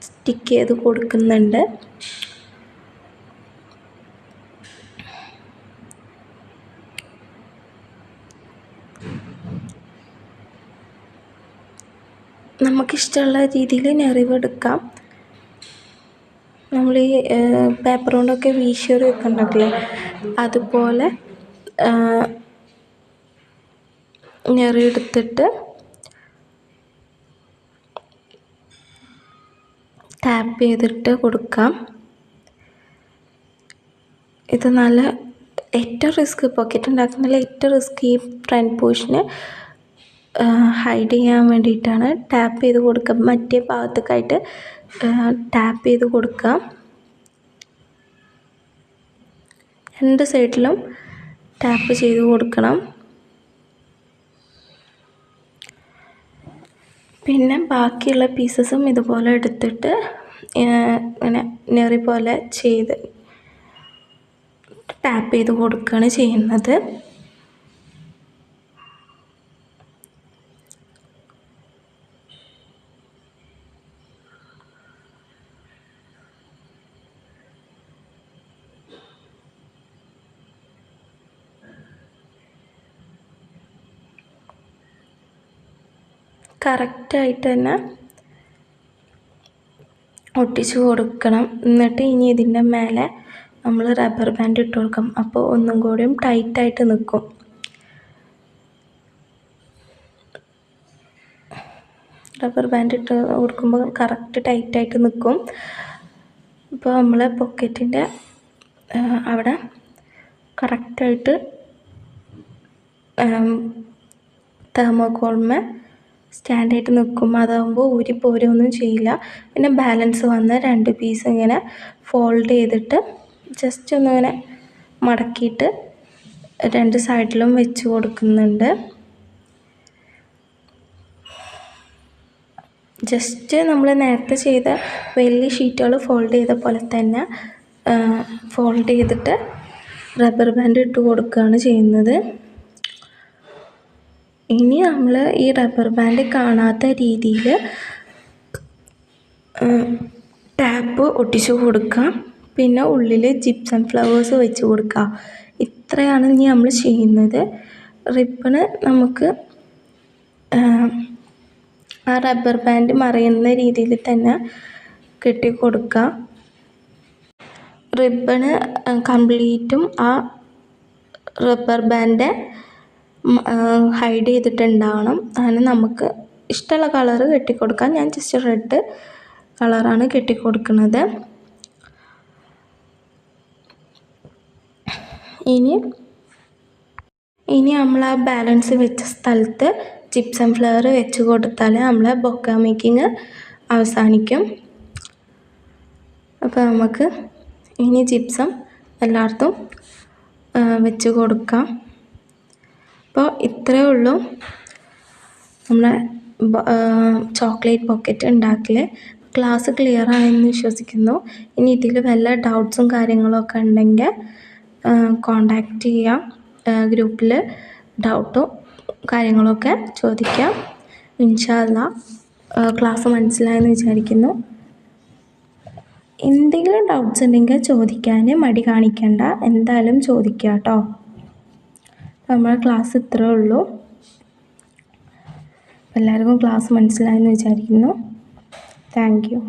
Stick ചെയ്ത് കൊടുക്കുന്നുണ്ട്. നമുക്കിഷ്ടമുള്ള രീതിയിൽ ഞെറിവെടുക്കാം. നമ്മൾ ഈ പേപ്പർ കൊണ്ടൊക്കെ വീശിയൊക്കെ ഉണ്ടാക്കില്ലേ, അതുപോലെ ഞെറിയെടുത്തിട്ട് ടാപ്പ് ചെയ്തിട്ട് കൊടുക്കാം. ഇത് നല്ല ഏറ്റവും റിസ്ക് പോക്കറ്റ് ഉണ്ടാക്കുന്നതിൽ ഏറ്റവും റിസ്ക് ഈ ഫ്രണ്ട് പോർഷന് ഹൈഡ് ചെയ്യാൻ വേണ്ടിയിട്ടാണ്. ടാപ്പ് ചെയ്ത് കൊടുക്കുക, മറ്റേ ഭാഗത്തേക്കായിട്ട് ടാപ്പ് ചെയ്ത് കൊടുക്കുക. രണ്ട് സൈഡിലും ടാപ്പ് ചെയ്ത് കൊടുക്കണം. പിന്നെ ബാക്കിയുള്ള പീസസും ഇതുപോലെ എടുത്തിട്ട് ഇങ്ങനെ ഞെറി പോലെ ചെയ്ത് ടാപ്പ് ചെയ്ത് കൊടുക്കുകയാണ് ചെയ്യുന്നത്. കറക്റ്റായിട്ട് തന്നെ ഒട്ടിച്ച് കൊടുക്കണം. എന്നിട്ട് ഇനി ഇതിൻ്റെ മേലെ നമ്മൾ റബ്ബർ ബാൻഡ് ഇട്ട് കൊടുക്കും. അപ്പോൾ ഒന്നും കൂടിയും ടൈറ്റായിട്ട് നിൽക്കും. റബ്ബർ ബാൻഡ് ഇട്ട് കൊടുക്കുമ്പോൾ കറക്റ്റ് ടൈറ്റായിട്ട് നിൽക്കും. ഇപ്പോൾ നമ്മൾ പോക്കറ്റിൻ്റെ അവിടെ കറക്റ്റായിട്ട് തെർമോക്കോളിന്മേൽ സ്റ്റാൻഡായിട്ട് നിൽക്കും. അതാകുമ്പോൾ ഊരിപ്പോരൊന്നും ചെയ്യില്ല. പിന്നെ ബാലൻസ് വന്ന 2 പീസ് ഇങ്ങനെ ഫോൾഡ് ചെയ്തിട്ട് ജസ്റ്റ് ഒന്നിങ്ങനെ മടക്കിയിട്ട് 2 സൈഡിലും വെച്ച് കൊടുക്കുന്നുണ്ട്. ജസ്റ്റ് നമ്മൾ നേരത്തെ ചെയ്ത വലിയ ഷീറ്റുകൾ ഫോൾഡ് ചെയ്ത പോലെ തന്നെ ഫോൾഡ് ചെയ്തിട്ട് റബ്ബർ ബാൻഡ് ഇട്ട് കൊടുക്കുകയാണ് ചെയ്യുന്നത്. ഇനി നമ്മൾ ഈ റബ്ബർ ബാൻഡ് കാണാത്ത രീതിയിൽ ടാപ്പ് ഒട്ടിച്ച് കൊടുക്കുക. പിന്നെ ഉള്ളിൽ ജിപ്സം ഫ്ലവേഴ്സ് വെച്ച് കൊടുക്കുക. ഇത്രയാണ് ഇനി നമ്മൾ ചെയ്യുന്നത്. റിബണ് നമുക്ക് ആ റബ്ബർ ബാൻഡ് മറയുന്ന രീതിയിൽ തന്നെ കെട്ടി കൊടുക്കുക. റിബണ് കംപ്ലീറ്റും ആ റബ്ബർ ബാൻഡ് ഹൈഡ് ചെയ്തിട്ടുണ്ടാവണം. അങ്ങനെ നമുക്ക് ഇഷ്ടമുള്ള കളറ് കെട്ടിക്കൊടുക്കാം. ഞാൻ ജസ്റ്റ് റെഡ് കളറാണ് കെട്ടിക്കൊടുക്കുന്നത്. ഇനി നമ്മൾ ആ ബാലൻസ് വെച്ച സ്ഥലത്ത് ജിപ്സം ഫ്ലവർ വെച്ച് കൊടുത്താൽ നമ്മളെ ബൊക്ക മേക്കിങ് അവസാനിക്കും. അപ്പോൾ നമുക്ക് ഇനി ജിപ്സം എല്ലായിടത്തും വെച്ച് കൊടുക്കാം. അപ്പോൾ ഇത്രയേ ഉള്ളൂ നമ്മളെ ചോക്ലേറ്റ് പോക്കറ്റ് ഉണ്ടാക്കൽ. ക്ലാസ് ക്ലിയർ ആയെന്ന് വിശ്വസിക്കുന്നു. ഇനി ഇതിൽ വല്ല ഡൗട്ട്സും കാര്യങ്ങളൊക്കെ ഉണ്ടെങ്കിൽ കോണ്ടാക്റ്റ് ചെയ്യാം. ഗ്രൂപ്പിൽ ഡൗട്ടും കാര്യങ്ങളൊക്കെ ചോദിക്കാം. ഇൻഷാ അല്ലാഹ് ക്ലാസ് മനസ്സിലായെന്ന് വിചാരിക്കുന്നു. എന്തെങ്കിലും ഡൗട്ട്സ് ഉണ്ടെങ്കിൽ ചോദിക്കാൻ മടി കാണിക്കണ്ട, എന്തായാലും ചോദിക്കുക കേട്ടോ. നമ്മുടെ ക്ലാസ് ഇത്രയേ ഉള്ളൂ. എല്ലാവർക്കും ക്ലാസ് മനസ്സിലായെന്ന് വിചാരിക്കുന്നു. Thank you.